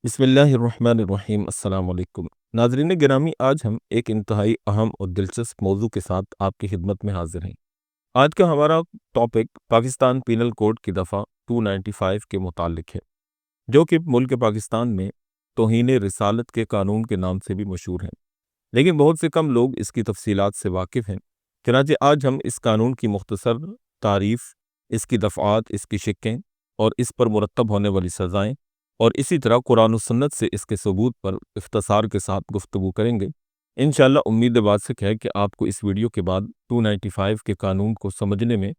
بسم اللہ الرحمن الرحیم۔ السلام علیکم ناظرین گرامی، آج ہم ایک انتہائی اہم اور دلچسپ موضوع کے ساتھ آپ کی خدمت میں حاضر ہیں۔ آج کا ہمارا ٹاپک پاکستان پینل کوڈ کی دفعہ 295 کے متعلق ہے، جو کہ ملک پاکستان میں توہین رسالت کے قانون کے نام سے بھی مشہور ہے، لیکن بہت سے کم لوگ اس کی تفصیلات سے واقف ہیں۔ چنانچہ آج ہم اس قانون کی مختصر تعریف، اس کی دفعات، اس کی شقیں اور اس پر مرتب ہونے والی سزائیں، اور اسی طرح قرآن و سنت سے اس کے ثبوت پر اختصار کے ساتھ گفتگو کریں گے۔ انشاءاللہ امید باسک ہے کہ آپ کو اس ویڈیو کے بعد 295 کے قانون کو سمجھنے میں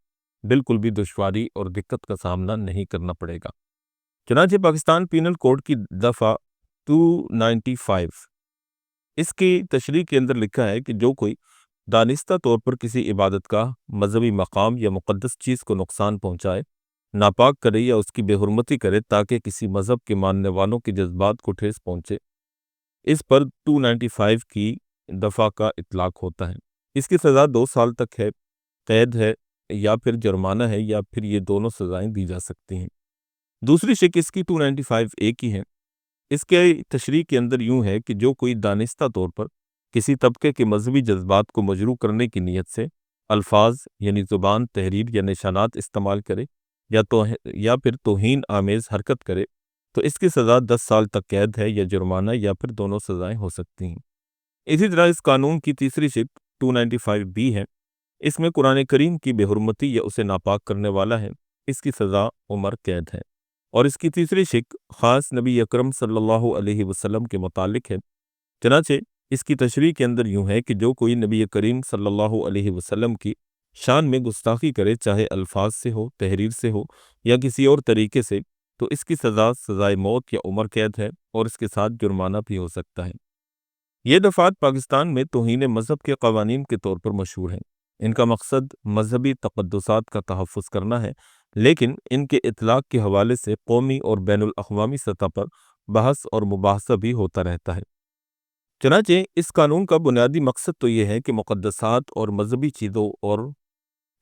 بالکل بھی دشواری اور دقت کا سامنا نہیں کرنا پڑے گا۔ چنانچہ پاکستان پینل کوڈ کی دفعہ 295 اس کی تشریح کے اندر لکھا ہے کہ جو کوئی دانستہ طور پر کسی عبادت گاہ، مذہبی مقام یا مقدس چیز کو نقصان پہنچائے، ناپاک کرے یا اس کی بے حرمتی کرے تاکہ کسی مذہب کے ماننے والوں کے جذبات کو ٹھیس پہنچے، اس پر 295 کی دفعہ کا اطلاق ہوتا ہے۔ اس کی سزا 2 سال تک ہے، قید ہے یا پھر جرمانہ ہے، یا پھر یہ دونوں سزائیں دی جا سکتی ہیں۔ دوسری شق اس کی 295 اے کی ہے۔ اس کے تشریح کے اندر یوں ہے کہ جو کوئی دانستہ طور پر کسی طبقے کے مذہبی جذبات کو مجروح کرنے کی نیت سے الفاظ یعنی زبان، تحریر یا نشانات استعمال کرے یا پھر توہین آمیز حرکت کرے تو اس کی سزا 10 سال تک قید ہے یا جرمانہ، یا پھر دونوں سزائیں ہو سکتی ہیں۔ اسی طرح اس قانون کی تیسری شق 295 بی ہے۔ اس میں قرآن کریم کی بے حرمتی یا اسے ناپاک کرنے والا ہے، اس کی سزا عمر قید ہے۔ اور اس کی تیسری شق خاص نبی اکرم صلی اللہ علیہ وسلم کے متعلق ہے۔ چنانچہ اس کی تشریح کے اندر یوں ہے کہ جو کوئی نبی کریم صلی اللہ علیہ وسلم کی شان میں گستاخی کرے، چاہے الفاظ سے ہو، تحریر سے ہو یا کسی اور طریقے سے، تو اس کی سزا سزائے موت یا عمر قید ہے، اور اس کے ساتھ جرمانہ بھی ہو سکتا ہے۔ یہ دفعات پاکستان میں توہین مذہب کے قوانین کے طور پر مشہور ہیں۔ ان کا مقصد مذہبی تقدسات کا تحفظ کرنا ہے، لیکن ان کے اطلاق کے حوالے سے قومی اور بین الاقوامی سطح پر بحث اور مباحثہ بھی ہوتا رہتا ہے۔ چنانچہ اس قانون کا بنیادی مقصد تو یہ ہے کہ مقدسات اور مذہبی چیزوں اور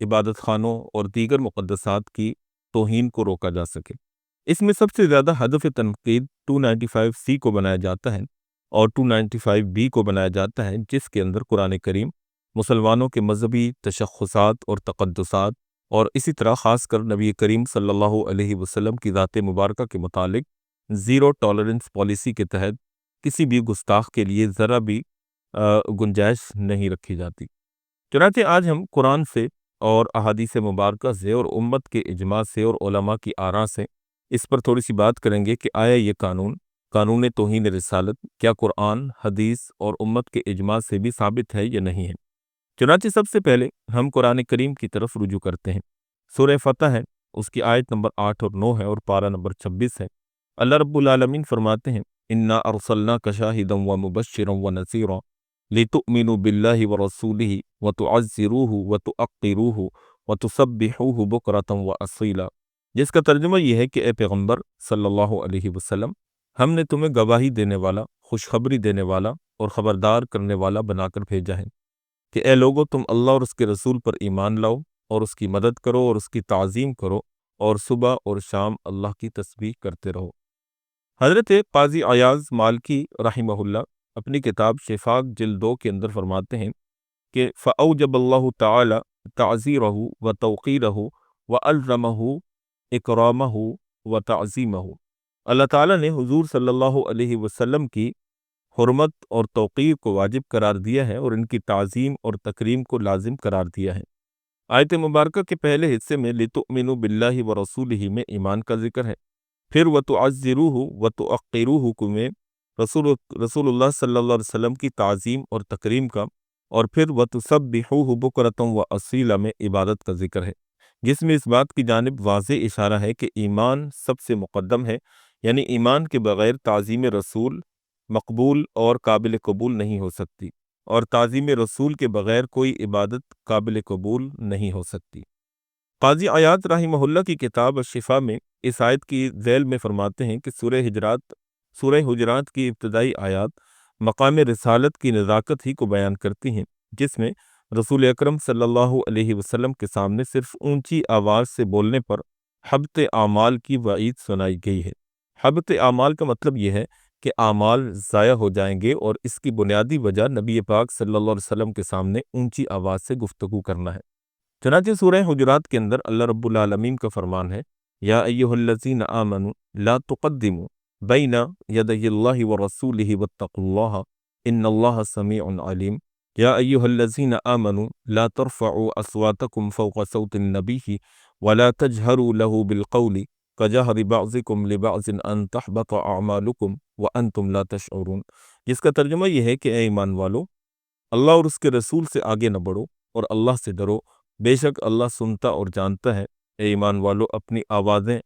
عبادت خانوں اور دیگر مقدسات کی توہین کو روکا جا سکے۔ اس میں سب سے زیادہ ہدف تنقید 295 سی کو بنایا جاتا ہے اور 295 بی کو بنایا جاتا ہے، جس کے اندر قرآن کریم مسلمانوں کے مذہبی تشخصات اور تقدسات، اور اسی طرح خاص کر نبی کریم صلی اللہ علیہ وسلم کی ذات مبارکہ کے متعلق زیرو ٹالرنس پالیسی کے تحت کسی بھی گستاخ کے لیے ذرا بھی گنجائش نہیں رکھی جاتی۔ چنانچہ آج ہم قرآن سے اور احادیث مبارکہ سے اور امت کے اجماع سے اور علماء کی آراء سے اس پر تھوڑی سی بات کریں گے کہ آیا یہ قانون توہین رسالت کیا قرآن، حدیث اور امت کے اجماع سے بھی ثابت ہے یا نہیں ہے۔ چنانچہ سب سے پہلے ہم قرآن کریم کی طرف رجوع کرتے ہیں۔ سورہ فتح ہے، اس کی آیت نمبر 8 اور 9 ہے، اور پارہ نمبر 26 ہے۔ اللہ رب العالمین فرماتے ہیں اِنَّا أَرْسَلْنَاكَ شَاهِدًا وَمُبَشِّرًا وَنَذِيرًا لِتُؤْمِنُوا بِاللَّهِ وَرَسُولِهِ وَتُعَزِّرُوهُ وَتُؤَقِّرُوهُ وَتُسَبِّحُوهُ بُكْرَةً وَأَصِيلًا، جس کا ترجمہ یہ ہے کہ اے پیغمبر صلی اللہ علیہ وسلم، ہم نے تمہیں گواہی دینے والا، خوشخبری دینے والا اور خبردار کرنے والا بنا کر بھیجا ہے کہ اے لوگو، تم اللہ اور اس کے رسول پر ایمان لاؤ اور اس کی مدد کرو اور اس کی تعظیم کرو، اور صبح اور شام اللہ کی تسبیح کرتے رہو۔ حضرت قاضی عیاض مالکی رحمہ اللہ اپنی کتاب شفاء جلد 2 کے اندر فرماتے ہیں کہ فَأَوْجَبَ اللَّهُ تَعَالَى تَعْزِيرَهُ وَتَوْقِيرَهُ وَأَلْزَمَهُ إِكْرَامَهُ وَتَعْظِيمَهُ۔ اللہ تعالیٰ نے حضور صلی اللہ علیہ وسلم کی حرمت اور توقیر کو واجب قرار دیا ہے اور ان کی تعظیم اور تکریم کو لازم قرار دیا ہے۔ آیت مبارکہ کے پہلے حصے میں لِتُؤْمِنُوا بِاللَّهِ وَرَسُولِهِ میں ایمان کا ذکر ہے، پھر وَتُعَزِّرُوهُ وَتُؤَقِّرُوهُ میں رسول اللہ صلی اللہ علیہ وسلم کی تعظیم اور تکریم کا، اور پھر وَتُسَبِّحُوهُ بُكْرَةً وَأَصِيلًا میں عبادت کا ذکر ہے، جس میں اس بات کی جانب واضح اشارہ ہے کہ ایمان سب سے مقدم ہے، یعنی ایمان کے بغیر تعظیم رسول مقبول اور قابل قبول نہیں ہو سکتی، اور تعظیم رسول کے بغیر کوئی عبادت قابل قبول نہیں ہو سکتی۔ قاضی عیاض رحمہ اللہ کی کتاب الشفاء میں اس آیت کی ذیل میں فرماتے ہیں کہ سورہ حجرات کی ابتدائی آیات مقام رسالت کی نزاکت ہی کو بیان کرتی ہیں، جس میں رسول اکرم صلی اللہ علیہ وسلم کے سامنے صرف اونچی آواز سے بولنے پر حبط اعمال کی وعید سنائی گئی ہے۔ حبط اعمال کا مطلب یہ ہے کہ اعمال ضائع ہو جائیں گے، اور اس کی بنیادی وجہ نبی پاک صلی اللہ علیہ وسلم کے سامنے اونچی آواز سے گفتگو کرنا ہے۔ چنانچہ سورہ حجرات کے اندر اللہ رب العالمین کا فرمان ہے، یا ایھا الذین آمنوا لا تقدموا بین یدی اللہ ورسولہ واتقوا اللہ ان اللہ سمیع علیم۔ یا ایھا الذین آمنوا لا ترفعوا اصواتکم فوق صوت النبی ولا تجہروا له بالقول کجہر بعضکم لبعض ان تحبط اعمالکم وانتم لا تشعرون، جس کا ترجمہ یہ ہے کہ اے ایمان والو، اللہ اور اس کے رسول سے آگے نہ بڑھو اور اللہ سے ڈرو، بے شک اللہ سنتا اور جانتا ہے۔ اے ایمان والو، اپنی آوازیں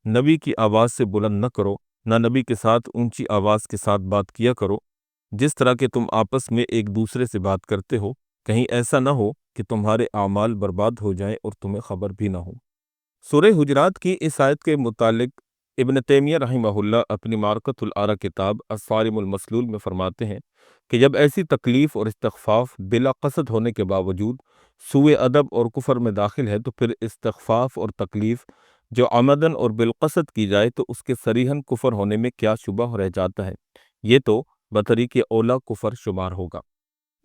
نبی کی آواز سے بلند نہ کرو، نہ نبی کے ساتھ اونچی آواز کے ساتھ بات کیا کرو جس طرح کہ تم آپس میں ایک دوسرے سے بات کرتے ہو، کہیں ایسا نہ ہو کہ تمہارے اعمال برباد ہو جائیں اور تمہیں خبر بھی نہ ہو۔ سورہ حجرات کی اس آیت کے متعلق ابن تیمیہ رحمہ اللہ اپنی معرکۃ الآراء کتاب الصارم المسلول میں فرماتے ہیں کہ جب ایسی تکلیف اور استخفاف بلا قصد ہونے کے باوجود سوء ادب اور کفر میں داخل ہے، تو پھر استخفاف اور تکلیف جو عمدن اور بالقصد کی جائے تو اس کے صریحاً کفر ہونے میں کیا شبہ رہ جاتا ہے، یہ تو بطریق اولا کفر شمار ہوگا۔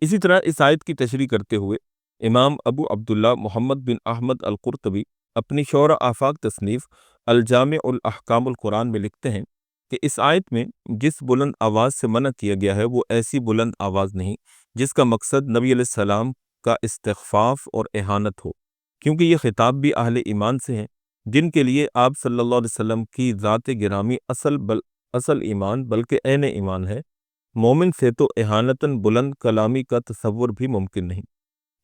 اسی طرح اس آیت کی تشریح کرتے ہوئے امام ابو عبداللہ محمد بن احمد القرطبی اپنی شعر آفاق تصنیف الجامع الاحکام القرآن میں لکھتے ہیں کہ اس آیت میں جس بلند آواز سے منع کیا گیا ہے وہ ایسی بلند آواز نہیں جس کا مقصد نبی علیہ السلام کا استخفاف اور اہانت ہو، کیونکہ یہ خطاب بھی اہل ایمان سے ہے جن کے لیے آپ صلی اللہ علیہ وسلم کی ذات گرامی اصل ایمان بلکہ عین ایمان ہے۔ مومن سے تو اہانتاً بلند کلامی کا تصور بھی ممکن نہیں۔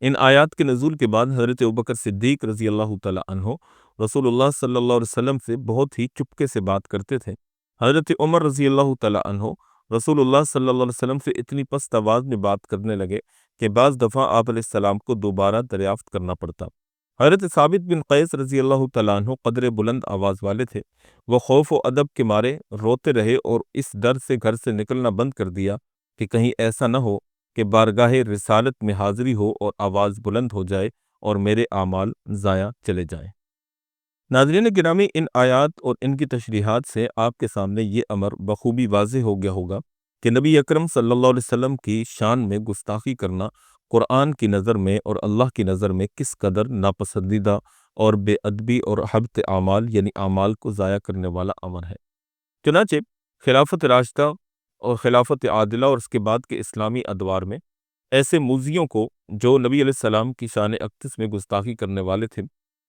ان آیات کے نزول کے بعد حضرت ابوبکر صدیق رضی اللہ تعالی عنہ رسول اللہ صلی اللہ علیہ وسلم سے بہت ہی چپکے سے بات کرتے تھے۔ حضرت عمر رضی اللہ تعالی عنہ رسول اللہ صلی اللہ علیہ وسلم سے اتنی پست آواز میں بات کرنے لگے کہ بعض دفعہ آپ علیہ السلام کو دوبارہ دریافت کرنا پڑتا۔ حضرت ثابت بن قیس رضی اللہ تعالیٰ عنہ قدر بلند آواز والے تھے، وہ خوف و ادب کے مارے روتے رہے اور اس ڈر سے گھر سے نکلنا بند کر دیا کہ کہیں ایسا نہ ہو کہ بارگاہ رسالت میں حاضری ہو اور آواز بلند ہو جائے اور میرے اعمال ضائع چلے جائیں۔ ناظرین گرامی، ان آیات اور ان کی تشریحات سے آپ کے سامنے یہ امر بخوبی واضح ہو گیا ہوگا کہ نبی اکرم صلی اللہ علیہ وسلم کی شان میں گستاخی کرنا قرآن کی نظر میں اور اللہ کی نظر میں کس قدر ناپسندیدہ اور بے ادبی اور حبط اعمال یعنی اعمال کو ضائع کرنے والا امر ہے۔ چنانچہ خلافت راشدہ اور خلافت عادلہ اور اس کے بعد کے اسلامی ادوار میں ایسے موذیوں کو جو نبی علیہ السلام کی شان اقدس میں گستاخی کرنے والے تھے،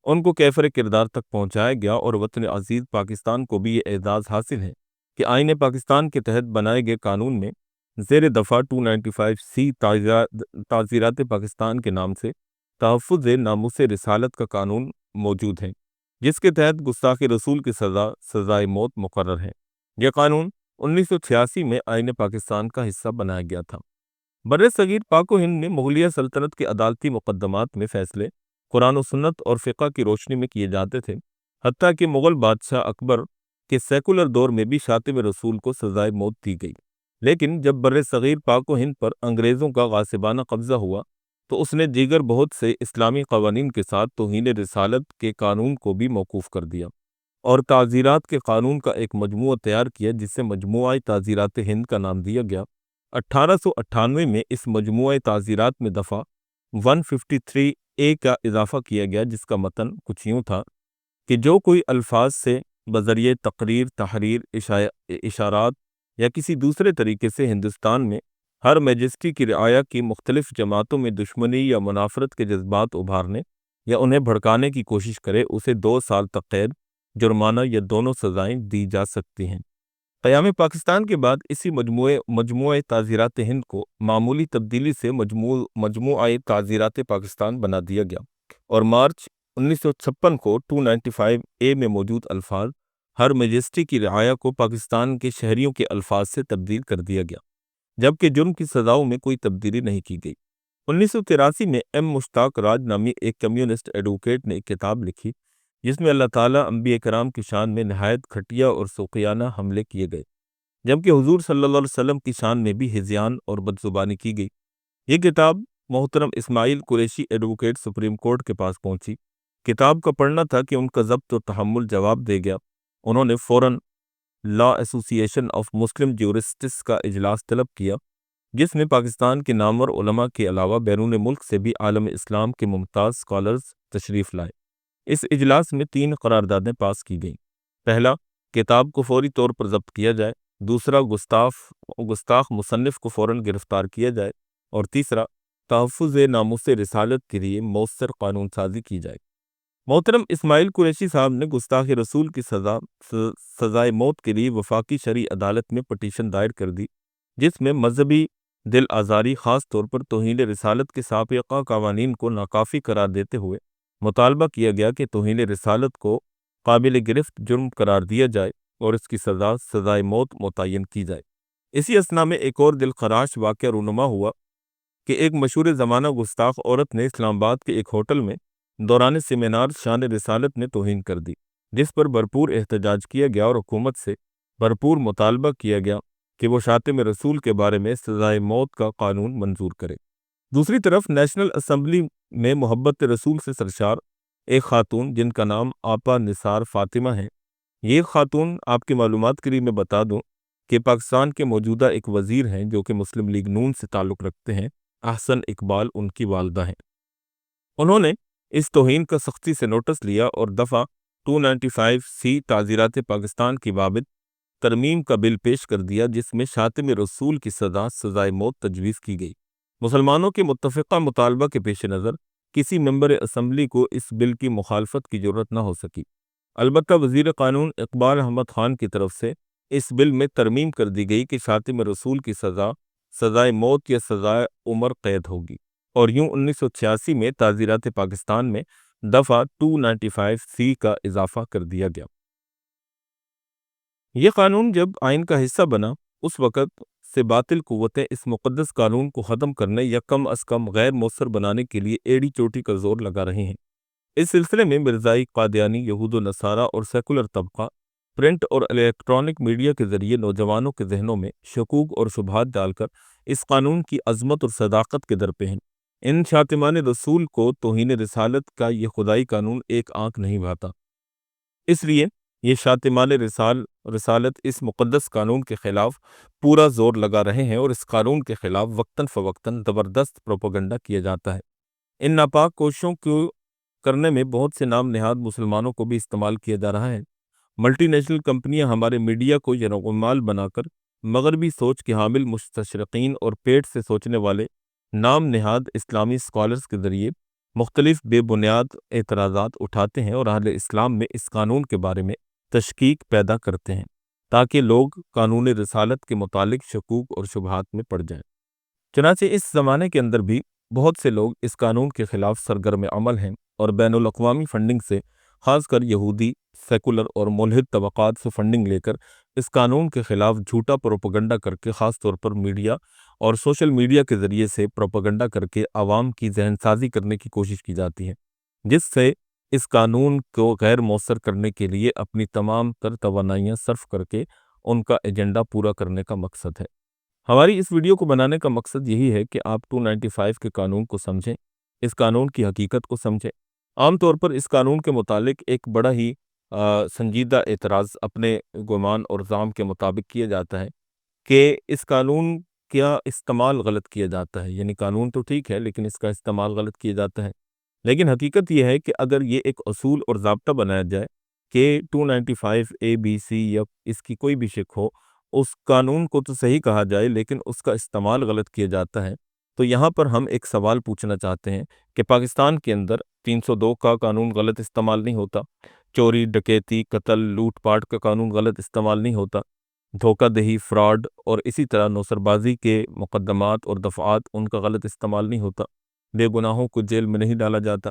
ان کو کیفر کردار تک پہنچایا گیا، اور وطن عزیز پاکستان کو بھی یہ اعزاز حاصل ہے کہ آئین پاکستان کے تحت بنائے گئے قانون میں زیر دفعہ 295C تعزیرات پاکستان کے نام سے تحفظ ناموس رسالت کا قانون موجود ہے، جس کے تحت گستاخ رسول کی سزائے موت مقرر ہے۔ یہ قانون 1986 میں آئین پاکستان کا حصہ بنایا گیا تھا۔ بر صغیر پاک و ہند میں مغلیہ سلطنت کے عدالتی مقدمات میں فیصلے قرآن و سنت اور فقہ کی روشنی میں کیے جاتے تھے، حتیٰ کہ مغل بادشاہ اکبر کے سیکولر دور میں بھی شاتم رسول کو سزائے موت دی گئی، لیکن جب بر صغیر پاک و ہند پر انگریزوں کا غاصبانہ قبضہ ہوا تو اس نے دیگر بہت سے اسلامی قوانین کے ساتھ توہین رسالت کے قانون کو بھی موقوف کر دیا اور تعزیرات کے قانون کا ایک مجموعہ تیار کیا جسے مجموعہ تعزیرات ہند کا نام دیا گیا۔ 1898 میں اس مجموعہ تعزیرات میں دفعہ 153A کا اضافہ کیا گیا، جس کا متن کچھ یوں تھا کہ جو کوئی الفاظ سے بذریعہ تقریر، تحریر، اشارات یا کسی دوسرے طریقے سے ہندوستان میں ہر میجسٹی کی رعایا کی مختلف جماعتوں میں دشمنی یا منافرت کے جذبات ابھارنے یا انہیں بھڑکانے کی کوشش کرے، اسے 2 سال تک قید، جرمانہ یا دونوں سزائیں دی جا سکتی ہیں۔ قیام پاکستان کے بعد اسی مجموعہ تعزیرات ہند کو معمولی تبدیلی سے مجموعہ تعزیرات پاکستان بنا دیا گیا، اور مارچ 1956 کو 295A میں موجود الفاظ ہر میجسٹی کی رعایا کو پاکستان کے شہریوں کے الفاظ سے تبدیل کر دیا گیا، جبکہ جرم کی سزاؤں میں کوئی تبدیلی نہیں کی گئی۔ 1983 میں ایم مشتاق راج نامی ایک کمیونسٹ ایڈوکیٹ نے ایک کتاب لکھی جس میں اللہ تعالیٰ انبیاء کرام کی شان میں نہایت گھٹیا اور سوقیانہ حملے کیے گئے، جبکہ حضور صلی اللہ علیہ وسلم کی شان میں بھی ہذیان اور بدزبانی کی گئی۔ یہ کتاب محترم اسماعیل قریشی ایڈوکیٹ سپریم کورٹ کے پاس پہنچی۔ کتاب کا پڑھنا تھا کہ ان کا ضبط و تحمل جواب دے گیا۔ انہوں نے فوراً لا ایسوسی ایشن آف مسلم جیورسٹس کا اجلاس طلب کیا، جس میں پاکستان کے نامور علماء کے علاوہ بیرون ملک سے بھی عالم اسلام کے ممتاز اسکالرز تشریف لائے۔ اس اجلاس میں 3 قراردادیں پاس کی گئیں۔ پہلا، کتاب کو فوری طور پر ضبط کیا جائے۔ دوسرا، گستاخ مصنف کو فوراً گرفتار کیا جائے۔ اور تیسرا، تحفظ ناموس رسالت کے لیے مؤثر قانون سازی کی جائے۔ محترم اسماعیل قریشی صاحب نے گستاخ رسول کی سزائے موت کے لیے وفاقی شرعی عدالت میں پٹیشن دائر کر دی، جس میں مذہبی دل آزاری، خاص طور پر توہین رسالت کے سابقہ قوانین کو ناکافی قرار دیتے ہوئے مطالبہ کیا گیا کہ توہین رسالت کو قابل گرفت جرم قرار دیا جائے اور اس کی سزائے موت متعین کی جائے۔ اسی اثنا میں ایک اور دل خراش واقعہ رونما ہوا کہ ایک مشہور زمانہ گستاخ عورت نے اسلام آباد کے ایک ہوٹل میں دوران سیمینار شان رسالت میں توہین کر دی، جس پر بھرپور احتجاج کیا گیا اور حکومت سے بھرپور مطالبہ کیا گیا کہ وہ شاتم رسول کے بارے میں سزائے موت کا قانون منظور کرے۔ دوسری طرف نیشنل اسمبلی میں محبت رسول سے سرشار ایک خاتون جن کا نام آپا نثار فاطمہ ہے، یہ خاتون آپ کی معلومات کے لیے میں بتا دوں کہ پاکستان کے موجودہ ایک وزیر ہیں جو کہ مسلم لیگ نون سے تعلق رکھتے ہیں، احسن اقبال ان کی والدہ ہیں۔ انہوں نے اس توہین کا سختی سے نوٹس لیا اور دفعہ 295C تعزیرات پاکستان کی بابت ترمیم کا بل پیش کر دیا، جس میں شاتم رسول کی سزائے موت تجویز کی گئی۔ مسلمانوں کے متفقہ مطالبہ کے پیش نظر کسی ممبر اسمبلی کو اس بل کی مخالفت کی ضرورت نہ ہو سکی۔ البتہ وزیر قانون اقبال احمد خان کی طرف سے اس بل میں ترمیم کر دی گئی کہ شاتم رسول کی سزائے موت یا سزائے عمر قید ہوگی، اور یوں 1986 میں تعزیرات پاکستان میں دفعہ 295C کا اضافہ کر دیا گیا۔ یہ قانون جب آئین کا حصہ بنا، اس وقت سے باطل قوتیں اس مقدس قانون کو ختم کرنے یا کم از کم غیر مؤثر بنانے کے لیے ایڑی چوٹی کا زور لگا رہے ہیں۔ اس سلسلے میں مرزائی، قادیانی، یہود و نصارہ اور سیکولر طبقہ پرنٹ اور الیکٹرانک میڈیا کے ذریعے نوجوانوں کے ذہنوں میں شکوک اور شبہات ڈال کر اس قانون کی عظمت اور صداقت کے درپے ہیں۔ ان شاتمان رسول کو توہین رسالت کا یہ خدائی قانون ایک آنکھ نہیں بھاتا، اس لیے یہ شاتمان رسالت اس مقدس قانون کے خلاف پورا زور لگا رہے ہیں اور اس قانون کے خلاف وقتاً فوقتاً زبردست پروپیگنڈا کیا جاتا ہے۔ ان ناپاک کوششوں کو کرنے میں بہت سے نام نہاد مسلمانوں کو بھی استعمال کیا جا رہا ہے۔ ملٹی نیشنل کمپنیاں ہمارے میڈیا کو یرغمال بنا کر مغربی سوچ کے حامل مستشرقین اور پیٹ سے سوچنے والے نام نہاد اسلامی اسکالرز کے ذریعے مختلف بے بنیاد اعتراضات اٹھاتے ہیں اور اہل اسلام میں اس قانون کے بارے میں تشکیک پیدا کرتے ہیں، تاکہ لوگ قانون رسالت کے متعلق شکوک اور شبہات میں پڑ جائیں۔ چنانچہ اس زمانے کے اندر بھی بہت سے لوگ اس قانون کے خلاف سرگرم عمل ہیں اور بین الاقوامی فنڈنگ سے، خاص کر یہودی، سیکولر اور ملحد طبقات سے فنڈنگ لے کر اس قانون کے خلاف جھوٹا پروپیگنڈا کر کے، خاص طور پر میڈیا اور سوشل میڈیا کے ذریعے سے پروپیگنڈا کر کے عوام کی ذہن سازی کرنے کی کوشش کی جاتی ہے، جس سے اس قانون کو غیر مؤثر کرنے کے لیے اپنی تمام تر توانائیاں صرف کر کے ان کا ایجنڈا پورا کرنے کا مقصد ہے۔ ہماری اس ویڈیو کو بنانے کا مقصد یہی ہے کہ آپ 295 کے قانون کو سمجھیں، اس قانون کی حقیقت کو سمجھیں۔ عام طور پر اس قانون کے متعلق ایک بڑا ہی سنجیدہ اعتراض اپنے گمان اور ظام کے مطابق کیا جاتا ہے کہ اس قانون کا استعمال غلط کیا جاتا ہے، یعنی قانون تو ٹھیک ہے لیکن اس کا استعمال غلط کیا جاتا ہے۔ لیکن حقیقت یہ ہے کہ اگر یہ ایک اصول اور ضابطہ بنایا جائے کہ 295A B C یا اس کی کوئی بھی شک ہو، اس قانون کو تو صحیح کہا جائے لیکن اس کا استعمال غلط کیا جاتا ہے، تو یہاں پر ہم ایک سوال پوچھنا چاہتے ہیں کہ پاکستان کے اندر 302 کا قانون غلط استعمال نہیں ہوتا، چوری، ڈکیتی، قتل، لوٹ پاٹ کا قانون غلط استعمال نہیں ہوتا، دھوکہ دہی، فراڈ اور اسی طرح نوسر بازی کے مقدمات اور دفعات ان کا غلط استعمال نہیں ہوتا، بے گناہوں کو جیل میں نہیں ڈالا جاتا۔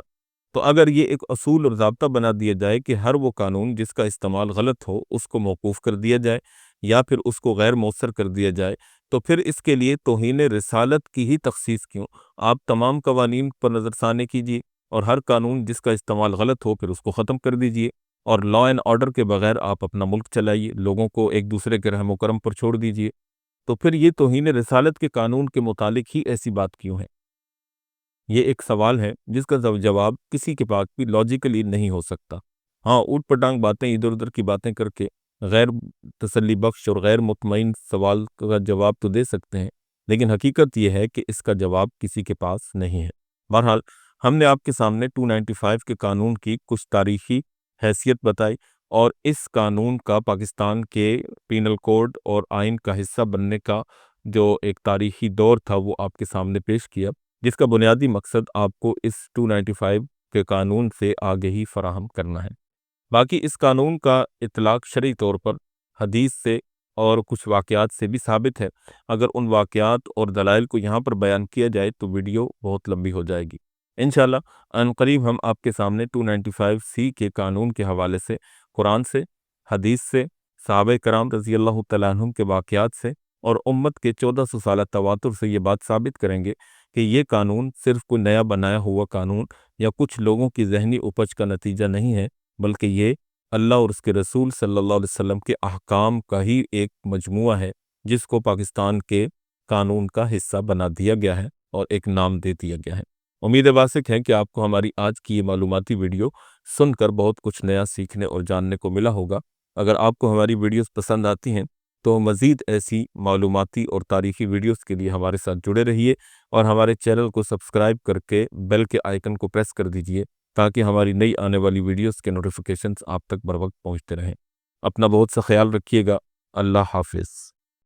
تو اگر یہ ایک اصول اور ضابطہ بنا دیا جائے کہ ہر وہ قانون جس کا استعمال غلط ہو اس کو موقوف کر دیا جائے یا پھر اس کو غیر مؤثر کر دیا جائے، تو پھر اس کے لیے توہین رسالت کی ہی تخصیص کیوں؟ آپ تمام قوانین پر نظر ثانی کیجیے اور ہر قانون جس کا استعمال غلط ہو پھر اس کو ختم کر دیجیے، اور لا اینڈ آرڈر کے بغیر آپ اپنا ملک چلائیے، لوگوں کو ایک دوسرے کے رحم و کرم پر چھوڑ دیجیے۔ تو پھر یہ توہین رسالت کے قانون کے متعلق ہی ایسی بات کیوں ہے؟ یہ ایک سوال ہے جس کا جواب کسی کے پاس بھی لاجیکلی نہیں ہو سکتا۔ ہاں، اوٹ پٹانگ باتیں ادھر ادھر کی باتیں کر کے غیر تسلی بخش اور غیر مطمئن سوال کا جواب تو دے سکتے ہیں، لیکن حقیقت یہ ہے کہ اس کا جواب کسی کے پاس نہیں ہے۔ بہرحال ہم نے آپ کے سامنے 295 کے قانون کی کچھ تاریخی حیثیت بتائی اور اس قانون کا پاکستان کے پینل کوڈ اور آئین کا حصہ بننے کا جو ایک تاریخی دور تھا وہ آپ کے سامنے پیش کیا، جس کا بنیادی مقصد آپ کو اس 295 کے قانون سے آگہی فراہم کرنا ہے۔ باقی اس قانون کا اطلاق شرعی طور پر حدیث سے اور کچھ واقعات سے بھی ثابت ہے۔ اگر ان واقعات اور دلائل کو یہاں پر بیان کیا جائے تو ویڈیو بہت لمبی ہو جائے گی۔ انشاءاللہ عنقریب ہم آپ کے سامنے 295 کے قانون کے حوالے سے قرآن سے، حدیث سے، صحابہ کرام رضی اللہ تعالیٰ عنہم کے واقعات سے اور امت کے 1400 سالہ تواتر سے یہ بات ثابت کریں گے کہ یہ قانون صرف کوئی نیا بنایا ہوا قانون یا کچھ لوگوں کی ذہنی اپج کا نتیجہ نہیں ہے، بلکہ یہ اللہ اور اس کے رسول صلی اللہ علیہ وسلم کے احکام کا ہی ایک مجموعہ ہے، جس کو پاکستان کے قانون کا حصہ بنا دیا گیا ہے اور ایک نام دے دیا گیا ہے۔ امید واثق ہے کہ آپ کو ہماری آج کی یہ معلوماتی ویڈیو سن کر بہت کچھ نیا سیکھنے اور جاننے کو ملا ہوگا۔ اگر آپ کو ہماری ویڈیوز پسند آتی ہیں تو مزید ایسی معلوماتی اور تاریخی ویڈیوز کے لیے ہمارے ساتھ جڑے رہیے اور ہمارے چینل کو سبسکرائب کر کے بیل کے آئیکن کو پریس کر دیجیے تاکہ ہماری نئی آنے والی ویڈیوز کے نوٹیفیکیشنز آپ تک بر وقت پہنچتے رہیں۔ اپنا بہت سا خیال رکھیے گا۔ اللہ حافظ۔